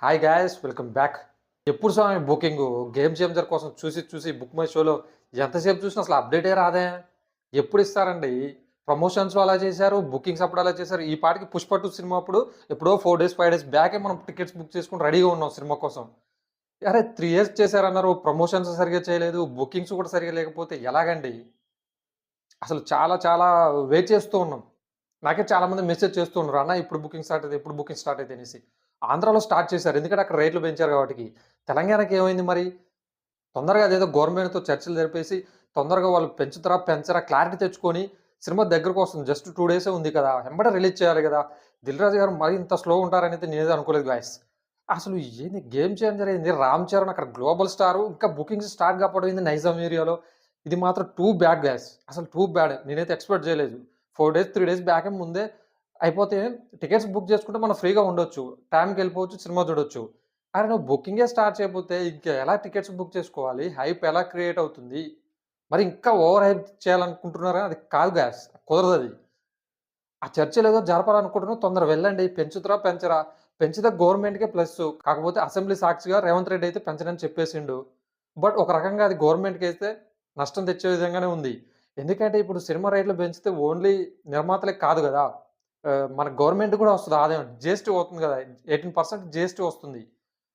Hi guys welcome back. ఎప్పుడు స్వామి booking game changer కోసం చూసి చూసి బుక్ మై షోలో ఎంతసేపు చూసినా అసలు అప్డేటే రాదే. ఎప్పుడు ఇస్తారండి? ప్రమోషన్స్లో అలా చేశారు, బుకింగ్స్ అప్పుడు అలా చేశారు. ఈ పాటికి పుష్ప 2 సినిమా అప్పుడు ఎప్పుడో 4 డేస్ 5 డేస్ బ్యాకే మనం టికెట్స్ బుక్ చేసుకుని రెడీగా ఉన్నాం సినిమా కోసం. అరే 3 ఇయర్స్ చేశారన్నారు, ప్రమోషన్స్ సరిగ్గా చేయలేదు, బుకింగ్స్ కూడా సరిగ్గా లేకపోతే ఎలాగండి? అసలు చాలా చాలా వెయిట్ చేస్తూ ఉన్నాం. నాకే చాలామంది మెసేజ్ చేస్తూ ఉన్నారు. అన్న ఇప్పుడు బుకింగ్ స్టార్ట్ అయితాయి, ఇప్పుడు బుకింగ్ స్టార్ట్ అయితాయి అనేసి. ఆంధ్రాలో స్టార్ట్ చేశారు. ఎందుకంటే అక్కడ రేట్లు పెంచారు కాబట్టి. తెలంగాణకి ఏమైంది మరి? తొందరగా అదేదో గవర్నమెంట్‌తో చర్చలు జరిపేసి, తొందరగా వాళ్ళు పెంచుతారా, పెంచరా క్లారిటీ తెచ్చుకొని, సినిమా దగ్గరకొస్తుంది. జస్ట్ 2 డేసే ఉంది కదా! ఎంబటే రిలీజ్ చేయాలి గదా! 'దిల్ రాజు' గారు మరీ ఇంత స్లో ఉంటారనైతే నేనైతే అనుకోలేదు గాయ్స్. అసలు ఏంది గేమ్ చేంజర్ ఏంది? 'రామ్ చరణ్' అక్కడ గ్లోబల్ స్టారు. ఇంకా బుకింగ్స్ స్టార్ట్ కాకపోవడం ఏంది నైజాం ఏరియాలో. ఇది మాత్రం టూ బ్యాడ్ గాయ్స్. అసలు టూ బ్యాడ్. నేనైతే ఎక్స్‌పెక్ట్ చేయలేదు. 4 డేస్, 3 డేస్ బ్యాకే ముందే అయిపోతే టికెట్స్ బుక్ చేసుకుంటే మనం ఫ్రీగా ఉండొచ్చు. టైంకెళ్ళిపోవచ్చు, సినిమా చూడొచ్చు. అరె! నువ్వు బుకింగే స్టార్ట్ చేయకపోతే ఇంక ఎలా టికెట్స్ బుక్ చేసుకోవాలి? హైప్ ఎలా క్రియేట్ అవుతుంది? మరి ఇంకా ఓవర్ హైప్ చేయాలనుకుంటున్నారా? అది కాదు గాయ్స్. కుదరదది. ఆ చర్చలేదో జరపాలనుకుంటున్నాం. తొందరగా వెళ్ళండి. పెంచుతరా? పెంచరా? పెంచితే గవర్నమెంట్‌కే ప్లస్సు. కాకపోతే అసెంబ్లీ సాక్షిగా రేవంత్ రెడ్డి అయితే పెంచనని చెప్పేసిండు. బట్ ఒక రకంగా అది గవర్నమెంట్‌కైతే నష్టం తెచ్చే విధంగానే ఉంది. ఎందుకంటే ఇప్పుడు సినిమా రేట్లు పెంచితే ఓన్లీ నిర్మాతలకి కాదు గదా! మన గవర్నమెంట్ కూడా వస్తది ఆదాయం. జీఎస్టీ పోతుంది గదా! 18% జీఎస్టీ వస్తుంది.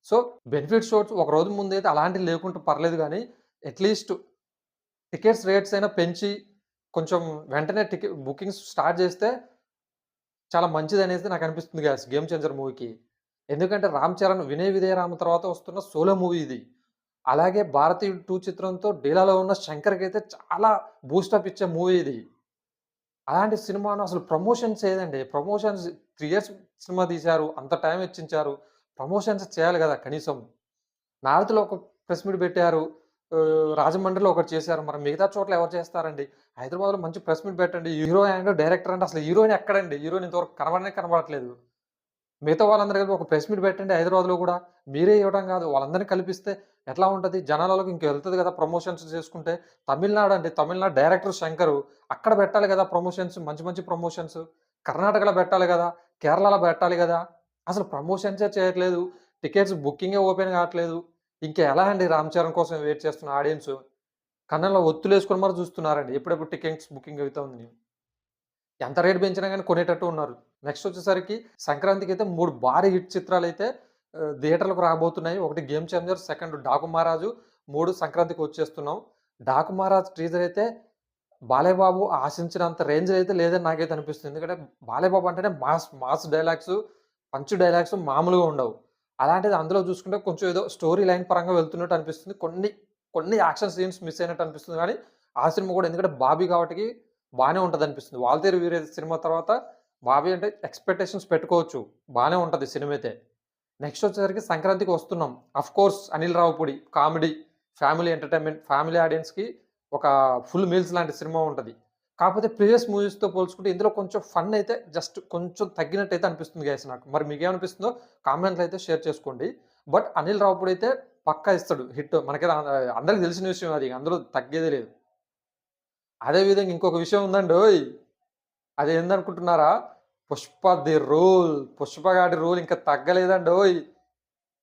సో, బెనిఫిట్ షోస్ ఒక రోజు ముందైతే అలాంటివి లేకుంటే పర్లేదు గానీ, అట్‌లీస్ట్ టికెట్స్ రేట్స్ అయినా పెంచి కొంచెం వెంటనే బుకింగ్స్ స్టార్ట్ జేస్తే చాలా మంచిదనేసి నాకనిపిస్తుంది గాయ్స్ 'గేమ్ చేంజర్' మూవీకి. ఎందుకంటే 'రామ్ చరణ్' 'వినయ విధేయ రామ' తర్వాత వస్తున్న సోలో మూవీ ఇది. అలాగే 'భారతీయుడు 2' చిత్రంతో డీలాలో ఉన్న 'శంకర్‌కైతే చాలా బూస్టప్ ఇచ్చే మూవీ ఇది. అలాంటి సినిమాను అసలు ప్రమోషన్స్ ఏదండి? ప్రమోషన్స్ 3 ఇయర్స్ సినిమా తీశారు. అంత టైం వెచ్చించారు. ప్రమోషన్స్ చేయాలి గదా! కనీసం. నార్త్‌లో ఒక ప్రెస్ మీట్ పెట్టారు. రాజమండ్రిలో ఒకటి చేశారు. మరి మిగతా చోట్ల ఎవరు చేస్తారండి? హైదరాబాద్‌లో మంచి ప్రెస్ మీట్ పెట్టండి. హీరో అండ్ డైరెక్టర్ అంటే అసలు హీరోయిన్ ఎక్కడండి? హీరోయిన్ ఇంతవరకు కనబడనే కనబడట్లేదు. మిగతా వాళ్ళందరూ కలిపి ఒక ప్రెస్ మీట్ పెట్టండి హైదరాబాద్‌లో గూడా. మీరే ఇవ్వడం గాదు. వాళ్ళందరిని కల్పిస్తే ఎట్లా ఉంటది? జనాలలోకి ఇంక ఎళ్తది గదా! ప్రమోషన్స్ చేసుకుంటే. తమిళనాడు అండి. తమిళనాడు డైరెక్టర్ 'శంకరు.' అక్కడ పెట్టాలి గదా! ప్రమోషన్స్. మంచి మంచి ప్రమోషన్స్. కర్ణాటకలో పెట్టాలి గదా! కేరళలో పెట్టాలి గదా! అసలు ప్రమోషన్సే చేయట్లేదు. టికెట్స్ బుకింగే ఓపెన్ గాట్లేదు. ఇంక ఎలా అండి 'రామ్ చరణ్' కోసం వెయిట్ చేస్తున్న ఆడియన్సు? కళ్ళలో ఒత్తులేసుకొని మరి చూస్తున్నారండి. ఎప్పుడెప్పుడు టికెట్స్ బుకింగ్ అవుతుందని. ఎంత రేట్ పెంచినా గాని కొనేటట్టు ఉన్నారు. నెక్స్ట్ వచ్చేసరికి సంక్రాంతికైతే 3 భారీ హిట్ చిత్రాలైతే థియేటర్‌లకు రాబోతున్నాయి. ఒకటి 'గేమ్ చేంజర్', సెకండ్ 'డాకు మహారాజు', 3 సంక్రాంతికి వచ్చేస్తున్నాం. 'డాకు మహారాజ్' టీజర్ అయితే బాలయ్య బాబు ఆశించినంత రేంజ్‌లో అయితే లేదని నాకైతే అనిపిస్తుంది. ఎందుకంటే బాలయ్య బాబు అంటేనే mass, mass dialogues, punch dialogues మామూలుగా ఉండవు. అలాంటిది అందులో చూసుకుంటే కొంచెం ఏదో స్టోరీ లైన్ పరంగా వెళ్తున్నట్టు అనిపిస్తుంది. కొన్ని, కొన్ని యాక్షన్ సీన్స్ మిస్ అయినట్టు అనిపిస్తుంది గానీ, ఆ సినిమా కూడా ఎందుకంటే 'బాబీ' కాబట్టికి బానే ఉంటదనిపిస్తుంది. 'వాల్తేరు వీరయ్య' సినిమా తర్వాత 'బాబీ' అంటే ఎక్స్‌పెక్టేషన్స్ పెట్టుకోవచ్చు. బానే ఉంటది సినిమా అయితే. నెక్స్ట్ వచ్చేసరికి సంక్రాంతికి వస్తున్నాం. Of course 'Anil Ravipudi' comedy, family entertainment, family ఆడియన్స్‌కి ఒక ఫుల్ మీల్స్ లాంటి సినిమా ఉంటది. కాకపోతే ప్రీవియస్ మూవీస్‌తో పోల్చుకుంటే ఇందులో కొంచెం ఫన్ అయితే జస్ట్ కొంచెం తగ్గినట్టయితే అనిపిస్తుంది గైస్ నాకు. మరి మీకేమనిపిస్తుందో కామెంట్‌లో అయితే షేర్ చేసుకోండి. బట్ 'అనిల్ రావిపూడి' అయితే పక్కా ఇస్తాడు హిట్. మనకైతే అందరికి తెలిసిన విషయం అది. అందులో తగ్గేదే లేదు. అదే విధంగా ఇంకొక విషయం ఉందండోయ్! అదేందనుకుంటున్నారా? 'Pushpa the rule'. 'పుష్ప' గాడి రూల్ ఇంకా తగ్గలేదండోయ్!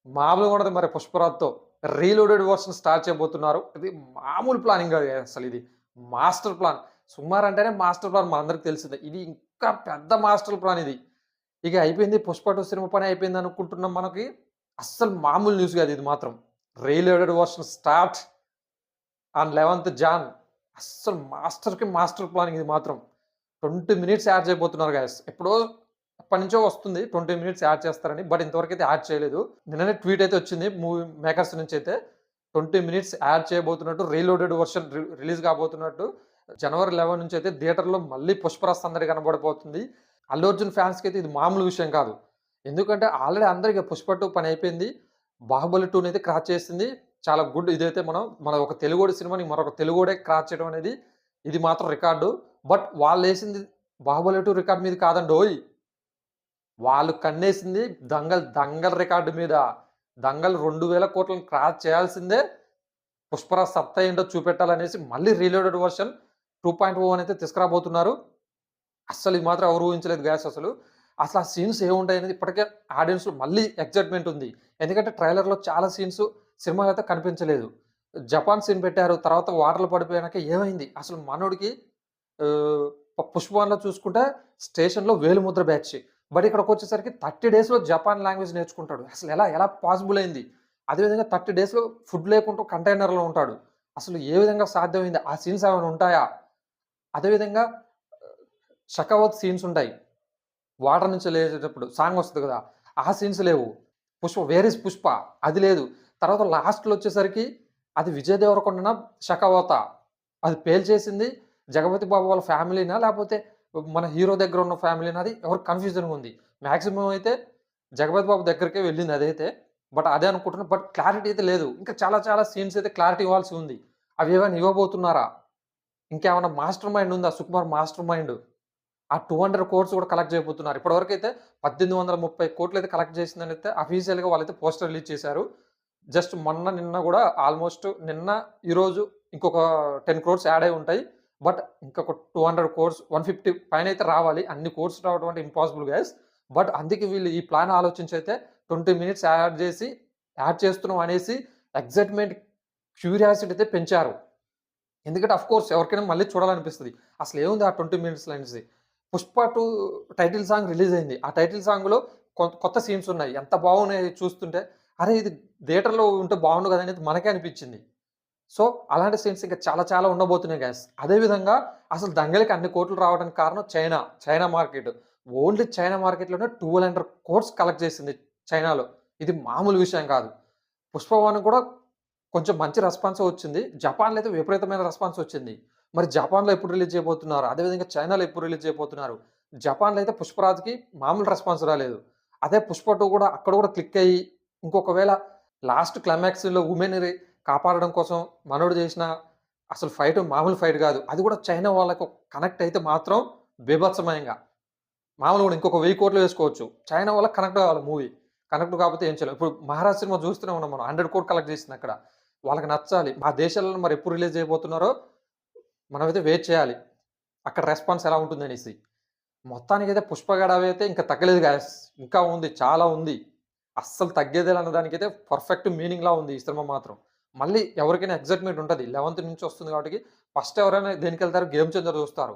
మామూలుగా ఉండదు మరి 'పుష్పరాజ్‌తో'. రీలోడెడ్ వెర్షన్ స్టార్ట్ చేయబోతున్నారు. ఇది మామూలు ప్లానింగ్ కాదు అసలిది. Master plan. 'సుకుమార్' అంటేనే మాస్టర్ ప్లాన్ మనందరికి తెలిసిందే. ఇది ఇంకా పెద్ద మాస్టర్ ప్లాన్ ఇది. ఇక అయిపోయింది 'పుష్ప 2' సినిమా పని అయిపోయిందనుకుంటున్నాం మనకి. అస్సలు మామూలు న్యూస్ కాదు ఇది మాత్రం. రీలోడెడ్ వెర్షన్ స్టార్ట్ ఆన్ 11థ్ జాన్. అస్సలు మాస్టర్‌కి మాస్టర్ ప్లానింగ్ ఇది మాత్రం. 20 మినిట్స్ యాడ్ చేయబోతున్నారు గైస్. ఎప్పుడో ఎప్పటినుంచో వస్తుంది 20 మినిట్స్ యాడ్ చేస్తారని. బట్ ఇంతవరకైతే యాడ్ చేయలేదు. నిన్ననే ట్వీట్ అయితే వచ్చింది మూవీ మేకర్స్ నుంచైతే. 20 మినిట్స్ యాడ్ చేయబోతున్నట్టు రీలోడెడ్ వెర్షన్ రిలీజ్ కాబోతున్నట్టు. జనవరి 11 నుంచైతే థియేటర్‌లో మళ్ళీ 'పుష్పరాజ్' సందడి కనబడబోతుంది. అల్లు అర్జున్ ఫ్యాన్స్‌కైతే ఇది మామూలు విషయం కాదు. ఎందుకంటే ఆల్రెడీ అందరికి 'పుష్ప 2' పని అయిపోయింది. 'బాహుబలి 2' నైతే క్రాచ్ చేసింది. చాలా గుడ్ ఇదైతే మన ఒక తెలుగోడి సినిమాని మరొక తెలుగోడే క్రాచ్ చేయడం అనేది ఇది మాత్రం రికార్డు. బట్ వాళ్ళేసింది 'బాహుబలి 2' రికార్డ్ మీద కాదండోయ్! వాళ్ళు కన్నేసింది 'దంగల్' రికార్డ్ మీద. 'దంగల్' 2,000,00,00,000 క్రాస్ చేయాల్సిందే 'పుష్పరాజ్' సత్తా ఏంటో చూపెట్టాలనేసి మళ్ళీ రీలోడెడ్ వెర్షన్ 2.0 అనైతే తీసుకురాబోతున్నారు. అస్సలు ఇది మాత్రం ఎవరు ఊహించలేదు గాయ్స్ అసలు. అసలు ఆ సీన్స్ ఏముంటాయనేది ఇప్పటికే ఆడియన్స్‌లో మళ్ళీ ఎక్సైట్‌మెంట్ ఉంది. ఎందుకంటే ట్రైలర్‌లో చాలా సీన్స్ సినిమాలో అయితే కనిపించలేదు. జపాన్ సీన్ పెట్టారు. తర్వాత వాటర్‌లో పడిపోయాక ఏమైంది? అసలు మనోడికి ఆహ్, 'పుష్ప 1'లో చూసుకుంటే స్టేషన్‌లో వేలిముద్ర బ్యాచ్. బట్ ఇక్కడికొచ్చేసరికి 30 డేస్‌లో జపాన్ లాంగ్వేజ్ నేర్చుకుంటాడు. అసలు ఎలా పాసిబుల్ అయింది? అదేవిధంగా 30 డేస్‌లో ఫుడ్ లేకుండా కంటైనర్‌లో ఉంటాడు. అసలు ఏ విధంగా సాధ్యమైంది? ఆ సీన్స్ ఏమైనా ఉంటాయా? అదేవిధంగా 'షకావత్' సీన్స్ ఉంటాయి. వాటర్ నుంచి లేచేటప్పుడు సాంగ్ వస్తది కదా! ఆ సీన్స్ లేవు. 'వేర్ ఈస్ పుష్ప' అది లేదు. తర్వాత లాస్ట్‌లో వచ్చేసరికి అది విజయ్ దేవరకొండనా? 'షకావతా' అది పేల్చేసింది జగపతి బాబు వాళ్ళ ఫ్యామిలీనా? లేపోతే మన హీరో దగ్గర ఉన్న ఫ్యామిలీనా? అది ఎవరికి కన్‌ఫ్యూజన్‌గా ఉంది. మాక్సిమం అయితే జగపతి బాబు దగ్గరికే వెళ్ళింది అదైతే. బట్ అదే అనుకుంటున్నా. బట్ క్లారిటీ అయితే లేదు. ఇంకా చాలా సీన్స్ అయితే క్లారిటీ ఇవ్వాల్సి ఉంది. అవి ఏమైనా ఇవ్వబోతున్నారా? ఇంకేమన్నా మాస్టర్ మైండ్ ఉందా? Sukumar master mind? ఆ 200 కోర్స్ కూడా కలెక్ట్ చేయబోతున్నారు. ఇప్పటివరకైతే 1830 అయితే కలెక్ట్ చేసిందనైతే అఫీషియల్‌గా వాళ్ళైతే పోస్టర్ రిలీజ్ చేశారు. జస్ట్ మొన్న, నిన్న గూడా ఆల్‌మోస్ట్ నిన్న, ఈరోజు ఇంకొక 10 క్రోర్స్ యాడ్ అయ్యి ఉంటాయి. బట్ ఇంకొక 200 కోర్స్ 150 పైనైతే రావాలి. అన్ని కోర్స్ రావడం అంటే ఇంపాసిబుల్ గైస్. బట్ అందుకే వీళ్ళు ఈ ప్లాన్ ఆలోచించైతే 20 మినిట్స్ యాడ్ చేస్తున్నాం అనేసి ఎక్సైట్‌మెంట్, క్యూరియాసిటీ అయితే పెంచారు. ఎందుకంటే ఆఫ్‌కోర్స్ ఎవరికైనా మళ్ళీ చూడాలనిపిస్తది. అసలేముంది ఆ 20 మినిట్స్‌లో అనేసి. 'పుష్ప 2' టైటిల్ సాంగ్ రిలీజ్ అయింది. ఆ టైటిల్ సాంగ్‌లో కొత్త సీన్స్ ఉన్నాయి. ఎంత బాగున్నాయి చూస్తుంటే. అరే! ఇది థియేటర్‌లో ఉంటే బాగుండు కదా! అనేది మనకే అనిపించింది. సో, అలాంటి సీన్స్ ఇంకా చాలా ఉండబోతున్నాయి గైస్. అదే విధంగా అసలు 'దంగల్‌కి' అన్ని కోట్లు రావడానికి కారణం China. China market. Only China మార్కెట్‌లోనే 1200 కోర్స్ కలెక్ట్ చేసింది చైనాలో. ఇది మామూలు విషయం కాదు. 'పుష్ప 1' కూడా కొంచెం మంచి రెస్పాన్సే వచ్చింది. జపాన్‌లో అయితే విపరీతమైన రెస్పాన్స్ వచ్చింది. మరి జపాన్‌లో ఎప్పుడు రిలీజ్ చేయబోతున్నారు? అదేవిధంగా చైనాలో ఎప్పుడు రిలీజ్ చేయబోతున్నారు? జపాన్‌లో అయితే 'పుష్పరాజ్‌కి' మామూలు రెస్పాన్స్ రాలేదు. అదే 'పుష్ప 2' కూడా అక్కడ కూడా క్లిక్ అయ్యి, ఇంకొకవేళ లాస్ట్ క్లైమాక్స్‌లో వుమెన్‌ని కాపాడడం కోసం మనోడు చేసిన అసలు ఫైట్ మామూలు ఫైట్ కాదు. అది కూడా చైనా వాళ్ళకి కనెక్ట్ అయితే మాత్రం బీభత్సమయంగా. మామూలుగా కూడా ఇంకొక 1000,00,00,000 వేసుకోవచ్చు. చైనా వాళ్ళకి కనెక్ట్ కావాలి మూవీ. కనెక్ట్ కాకపోతే ఏం చేయలేం. ఇప్పుడు 'మహారాజ్' సినిమా చూస్తూనే ఉన్నాం మనం. 100,00,00,000 కలెక్ట్ చేసిందక్కడ. వాళ్ళకి నచ్చాలి. మా దేశాలలో మరి ఎప్పుడు రిలీజ్ చేయబోతున్నారో మనమైతే వెయిట్ చేయాలి. అక్కడ రెస్పాన్స్ ఎలా ఉంటుందనేసి. మొత్తానికైతే 'పుష్ప' గడవైతే ఇంకా తగ్గలేదు గాయ్స్. ఇంకా ఉంది. చాలా ఉంది. అస్సలు తగ్గేదే అన్న దానికైతే పర్ఫెక్ట్ మీనింగ్‌లా ఉంది ఈ సినిమా మాత్రం. మళ్ళీ ఎవరికైనా ఎక్సైట్‌మెంట్ ఉంటది. 11థ్ నుంచి వస్తుంది కాబట్టి ఫస్ట్ ఎవరైనా దేనికెళ్తారు? 'గేమ్ చేంజర్' చూస్తారు.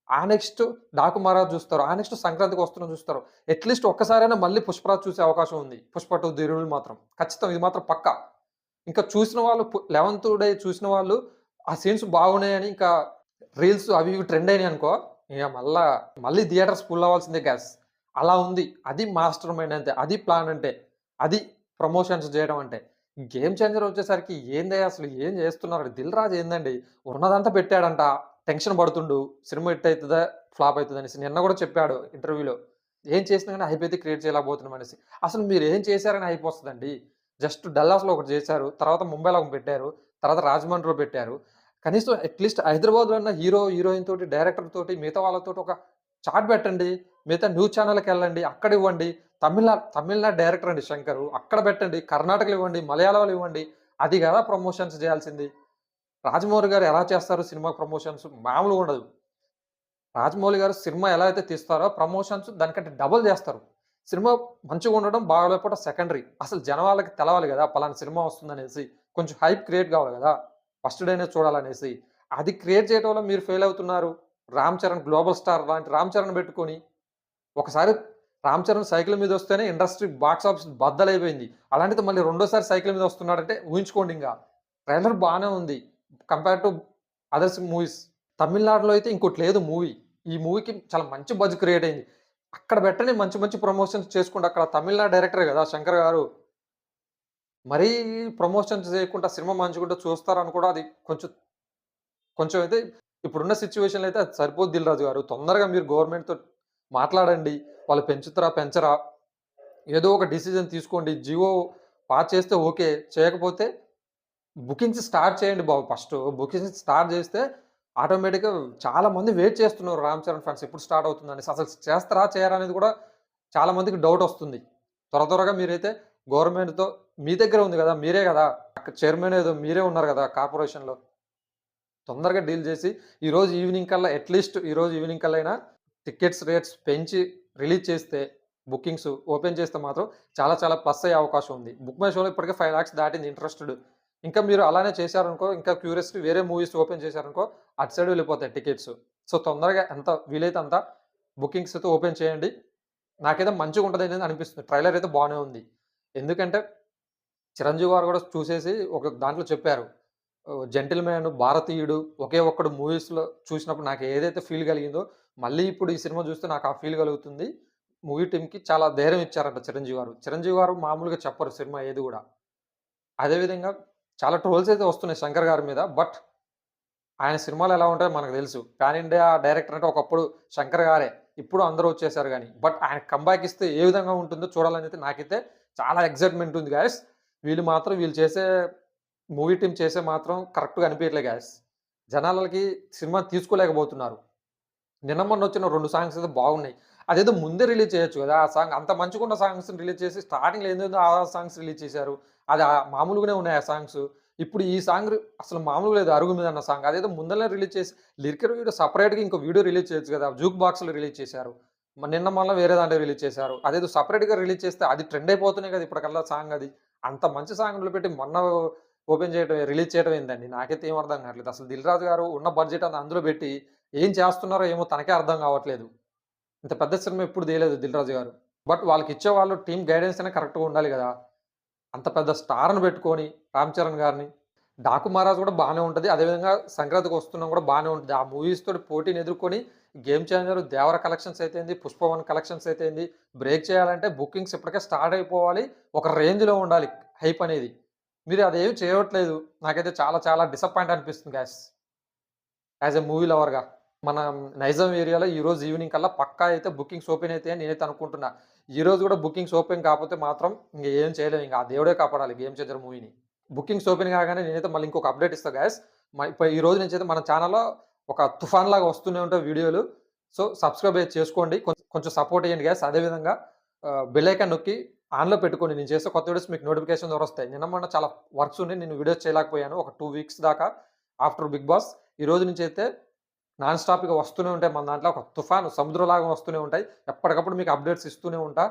ఆ నెక్స్ట్ 'డాకు మహారాజ్' చూస్తారు. ఆ నెక్స్ట్ 'సంక్రాంతికి వస్తున్నాం' చూస్తారు. అట్‌లీస్ట్ ఒక్కసారైనా మళ్ళీ 'పుష్పరాజ్' చూసే అవకాశం ఉంది. 'పుష్ప 2' ది రివీల్ మాత్రం. ఖచ్చితం ఇది మాత్రం పక్కా. ఇంకా చూసిన వాళ్ళు 11థ్ డే చూసిన వాళ్ళు ఆ సీన్స్ బాగున్నాయని ఇంకా రీల్స్ అవి ఇవి ట్రెండ్ అయినాయనుకో, ఇగ మళ్ళీ థియేటర్స్ ఫుల్ అవ్వాల్సిందే గాయ్స్. అలా ఉంది. అది మాస్టర్ మైండ్ అంటే. అది ప్లాన్ అంటే. అది ప్రమోషన్స్ జేయడం అంటే. 'గేమ్ చేంజర్' వచ్చేసరికి ఏందయ్య అసలు ఏం జేస్తున్నారు? 'దిల్ రాజు' ఏందండి ఉన్నదంతా పెట్టాడంట. టెన్షన్ పడుతుండు. సినిమా హిట్ అయితదా? ఫ్లాప్ అయితదనేసి. నిన్న గూడా చెప్పాడు ఇంటర్వ్యూలో. ఏం చేసినా గాని హైప్ అయితే క్రియేట్ చేయలేకపోతున్నాం అనేసి. అసలు మీరేం చేశారని హైప్ వస్తదండి? జస్ట్ 'డల్లాస్‌లో' ఒకటి జేశారు. తర్వాత 'ముంబైలో' ఒకటి పెట్టారు. తర్వాత 'రాజమండ్రిలో' పెట్టారు. కనీసం అట్‌లీస్ట్ హైదరాబాద్‌లో అన్న హీరో, హీరోయిన్ తోటి, డైరెక్టర్ తోటి, మిగతా వాళ్ళతోటి ఒక చాట్ పెట్టండి. మిగతా న్యూస్ ఛానెల్‌కెళ్ళండి. అక్కడివ్వండి. తమిళనాడు డైరెక్టర్ అండి 'శంకరు.' అక్కడ పెట్టండి. కర్ణాటకలో ఇవ్వండి. మలయాళంలో ఇవ్వండి. అది గదా ప్రమోషన్స్ జేయాల్సింది. రాజమౌళి గారు ఎలా చేస్తారు సినిమా ప్రమోషన్స్ మామూలుగా ఉండదు. రాజమౌళి గారు సినిమా ఎలా అయితే తీస్తారో ప్రమోషన్స్ దానికంటే డబుల్ జేస్తారు. సినిమా మంచిగుండడం, బాగోలేకపోవడం సెకండరీ. అసలు జనాలకి తెలవాలి గదా! పలానా సినిమా వస్తుందనేసి. కొంచెం హైప్ క్రియేట్ గావాలి గదా! ఫస్ట్ డేనే చూడాలనేసి. అది క్రియేట్ చేయడంలో మీరు ఫెయిల్ అవుతున్నారు. 'రామ్ చరణ్' గ్లోబల్ స్టార్ లాంటి 'రామ్ చరణ్' బెట్టుకొని ఒకసారి 'రామ్ చరణ్' సైకిల్ మీదొస్తేనే ఇండస్ట్రీ బాక్స్ ఆఫీస్ బద్దలైపోయింది. అలాంటిది మళ్ళీ రెండోసారి సైకిల్ మీద వస్తున్నాడంటే ఊహించుకోండింగ. ట్రైలర్ బానే ఉంది. Compare to others movies. తమిళనాడులో అయితే ఇంకోటి లేదు మూవీ. ఈ మూవీకి చాలా మంచి బజ్ క్రియేట్ అయింది. అక్కడ పెట్టండి మంచి ప్రమోషన్స్ చేసుకోండి. అక్కడ తమిళనాడు డైరెక్టరే గదా! 'శంకర్' గారు. మరీ ప్రమోషన్స్ చేయకుండా సినిమా మంచిగుంటే చూస్తారని కూడా అది కొంచెం కొంచెం అయితే ఇప్పుడున్న సిట్యుయేషన్‌లో అయితే అది సరిపోదు 'దిల్ రాజు' గారు. తొందరగా మీరు గవర్నమెంట్‌తో మాట్లాడండి. వాళ్ళు పెంచుతరా? పెంచరా? ఏదో ఒక డిసిజన్ తీసుకోండి. జియో పాస్ చేస్తే ఓకే. చేయకపోతే బుకింగ్స్ స్టార్ట్ చేయండి బాబు ఫస్టు. బుకింగ్స్ స్టార్ట్ చేస్తే ఆటోమేటిక్‌గా చాలా మంది వెయిట్ చేస్తున్నారు 'రామ్ చరణ్' ఫ్యాన్స్ ఎప్పుడు స్టార్ట్ అవుతుందనేసి. అసలు చేస్తారా? చేయరా? అనేది కూడా చాలా మందికి డౌటొస్తుంది. త్వరగా మీరైతే గవర్నమెంట్‌తో మీ దగ్గర ఉంది గదా! మీరే గదా! అక్కడ చైర్మన్ ఏదో మీరే ఉన్నారు గదా! కార్పొరేషన్‌లో. తొందరగా డీల్ చేసి ఈరోజు ఈవినింగ్ కల్లా అట్‌లీస్ట్ ఈరోజు ఈవినింగ్ కల్లా అయినా టికెట్స్ రేట్స్ పెంచి రిలీజ్ చేస్తే బుకింగ్స్ ఓపెన్ చేస్తే మాత్రం చాలా చాలా ప్లస్ అయ్యే అవకాశం ఉంది. బుక్ మై షోలో ఇప్పటికే 5,00,000 దాటింది ఇంట్రెస్టెడ్. ఇంకా మీరు అలానే చేశారనుకో, ఇంకా క్యూరియస్‌గా వేరే మూవీస్ ఓపెన్ చేశారనుకో, అటు సైడ్ వెళ్ళిపోతాయి టికెట్స్. సో, తొందరగా ఎంత వీలైతే అంత బుకింగ్స్ అయితే ఓపెన్ చేయండి. నాకైతే మంచిగుంటదనేది అనిపిస్తుంది. ట్రైలర్ అయితే బానే ఉంది. ఎందుకంటే, చిరంజీవి గారు గూడా చూసేసి ఒక దాంట్లో చెప్పారు. 'జెంటిల్‌మ్యాన్', 'భారతీయుడు' ఒకే ఒక్కడు మూవీస్‌లో చూసినప్పుడు నాకు ఏదైతే ఫీల్ కలిగిందో, మళ్ళీ ఇప్పుడు ఈ సినిమా చూస్తే నాకు ఆ ఫీల్ కలుగుతుంది. మూవీ టీమ్‌కి చాలా ధైర్యం ఇచ్చారంట చిరంజీవి గారు. చిరంజీవి గారు మామూలుగా చెప్పరు సినిమా ఏది గూడా. అదే విధంగా చాలా ట్రోల్స్ అయితే వస్తున్నాయి శంకర్ గారి మీద. బట్ ఆయన సినిమాలు ఎలా ఉంటాయో మనకు తెలుసు. పాన్ ఇండియా డైరెక్టర్ అంటే ఒకప్పుడు శంకర్ గారే. ఇప్పుడు అందరూ వచ్చేసారు గానీ. బట్ ఆయన కమ్‌బ్యాక్ ఇస్తే ఏ విధంగా ఉంటుందో చూడాలనైతే నాకైతే చాలా ఎక్సైట్‌మెంట్ ఉంది గాయ్స్. వీళ్ళు చేసే మూవీ టీమ్ చేసే మాత్రం కరెక్ట్‌గా అనిపియట్లే గాయ్స్. జనాలకి సినిమా తీసుకోలేకపోతున్నారు. నిన్న మొన్న వచ్చిన 2 సాంగ్స్ అయితే బాగున్నాయి. అదేదో ముందే రిలీజ్ చేయొచ్చు గదా! ఆ సాంగ్ అంత మంచిగున్న సాంగ్స్‌ని రిలీజ్ చేసి స్టార్టింగ్‌లో ఏందేందో ఆ సాంగ్స్ రిలీజ్ చేశారు. అది మామూలుగానే ఉన్నాయి ఆ సాంగ్స్. ఇప్పుడు ఈ సాంగ్ అసలు మామూలుగా లేదు 'అరుగు మీద' అన్న సాంగ్. అదేదో ముందలే రిలీజ్ చేసి లిరికల్ వీడియో సెపరేట్‌గా ఇంకో వీడియో రిలీజ్ చేయొచ్చు గదా! జూక్ బాక్స్‌లో రిలీజ్ చేశారు. నిన్న మొన్న వేరే దాంట్లో రిలీజ్ చేశారు. అదేదో సెపరేట్‌గా రిలీజ్ చేస్తే అది ట్రెండ్ అయిపోతున్నాయి గదా! ఇప్పటికల్లా సాంగ్ అది. అంత మంచి సాంగ్ వదిలిపెట్టి మొన్న ఓపెన్ చేయటం రిలీజ్ చేయడం ఏందండి? నాకైతే ఏం అర్థం కావట్లేదు. అసలు 'దిల్ రాజు' గారు ఉన్న బడ్జెట్ అంతా అందులో పెట్టి ఏం చేస్తున్నారో ఏమో తనకే అర్థం కావట్లేదు. ఇంత పెద్ద సినిమా ఎప్పుడు తీయలేదు 'దిల్ రాజు' గారు. బట్ వాళ్ళకిచ్చే వాళ్ళు టీమ్ గైడెన్స్ అనే కరెక్ట్‌గా ఉండాలి గదా! అంత పెద్ద స్టార్‌ని పెట్టుకొని 'రామ్ చరణ్' గారిని 'డాకు మహారాజ్' కూడా బానే ఉంటది. అదేవిధంగా 'సంక్రాంతికి వస్తున్నాం' కూడా బానే ఉంటది. ఆ మూవీస్ తోటి పోటీని ఎదుర్కొని 'గేమ్ చేంజర్', 'దేవర' కలెక్షన్స్ అయితే ఏంది, 'పుష్ప 1' కలెక్షన్స్ అయితే ఏంది, బ్రేక్ చేయాలంటే బుకింగ్స్ ఇప్పటికే స్టార్ట్ అయిపోవాలి. ఒక రేంజ్‌లో ఉండాలి హైప్ అనేది. మీరు అదేమి చేయట్లేదు. నాకైతే చాలా చాలా డిసప్పాయింట్ అనిపిస్తుంది గాయ్స్. యాస్ ఎ మూవీ లవర్‌గా. మన నైజాం ఏరియాలో ఈరోజు ఈవినింగ్ కల్లా పక్కా అయితే బుకింగ్స్ ఓపెన్ అయితాయని నేనైతే అనుకుంటున్నా. ఈరోజు గూడా బుకింగ్స్ ఓపెన్ కాకపోతే మాత్రం ఇంక ఏం చేయలేం ఇంక. ఆ దేవుడే కాపాడాలి 'గేమ్ చేంజర్' మూవీని. బుకింగ్స్ ఓపెన్ కాగానే నేనైతే మళ్ళీ ఇంకొక అప్డేట్ ఇస్తా గాయ్స్. ఈ రోజు నుంచైతే మన ఛానెల్‌లో ఒక తుఫాన్‌లాగా వస్తూనే ఉంటాయి వీడియోలు. సో, సబ్స్క్రైబ్ అయితే చేసుకోండి. కొంచెం సపోర్ట్ చేయండి గాయ్స్. అదే విధంగా బెల్ ఐకాన్ నొక్కి ఆన్‌లో పెట్టుకోండి. నేను చేసే కొత్త వీడియోస్ మీకు నోటిఫికేషన్ ద్వారా వస్తాయి. నిన్న మొన్న చాలా వర్క్స్ ఉండి నేను వీడియోస్ చేయలేకపోయాను. ఒక 2 వీక్స్ దాకా ఆఫ్టర్ 'బిగ్ బాస్'. ఈ రోజు నుంచైతే నాన్ స్టాప్‌గా వస్తూనే ఉంటాయి. మన దాంట్లో ఒక తుఫాను సముద్రంలాగా వస్తూనే ఉంటాయి. ఎప్పటికప్పుడు మీకు అప్డేట్స్ ఇస్తూనే ఉంటా.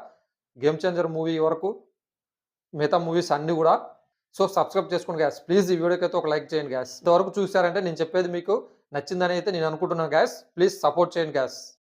'గేమ్ చేంజర్' మూవీ వరకు మిగతా మూవీస్ అన్నీ గూడా. సో, సబ్స్క్రైబ్ చేసుకోండి గాయ్స్. ప్లీజ్ ఈ వీడియోకైతే ఒక లైక్ చేయండి గాయ్స్. ఇంతవరకు చూసారంటే నేను చెప్పేది మీకు నచ్చిందని అయితే నేను అనుకుంటున్నాను గాయ్స్. ప్లీజ్ సపోర్ట్ చేయండి గాయ్స్.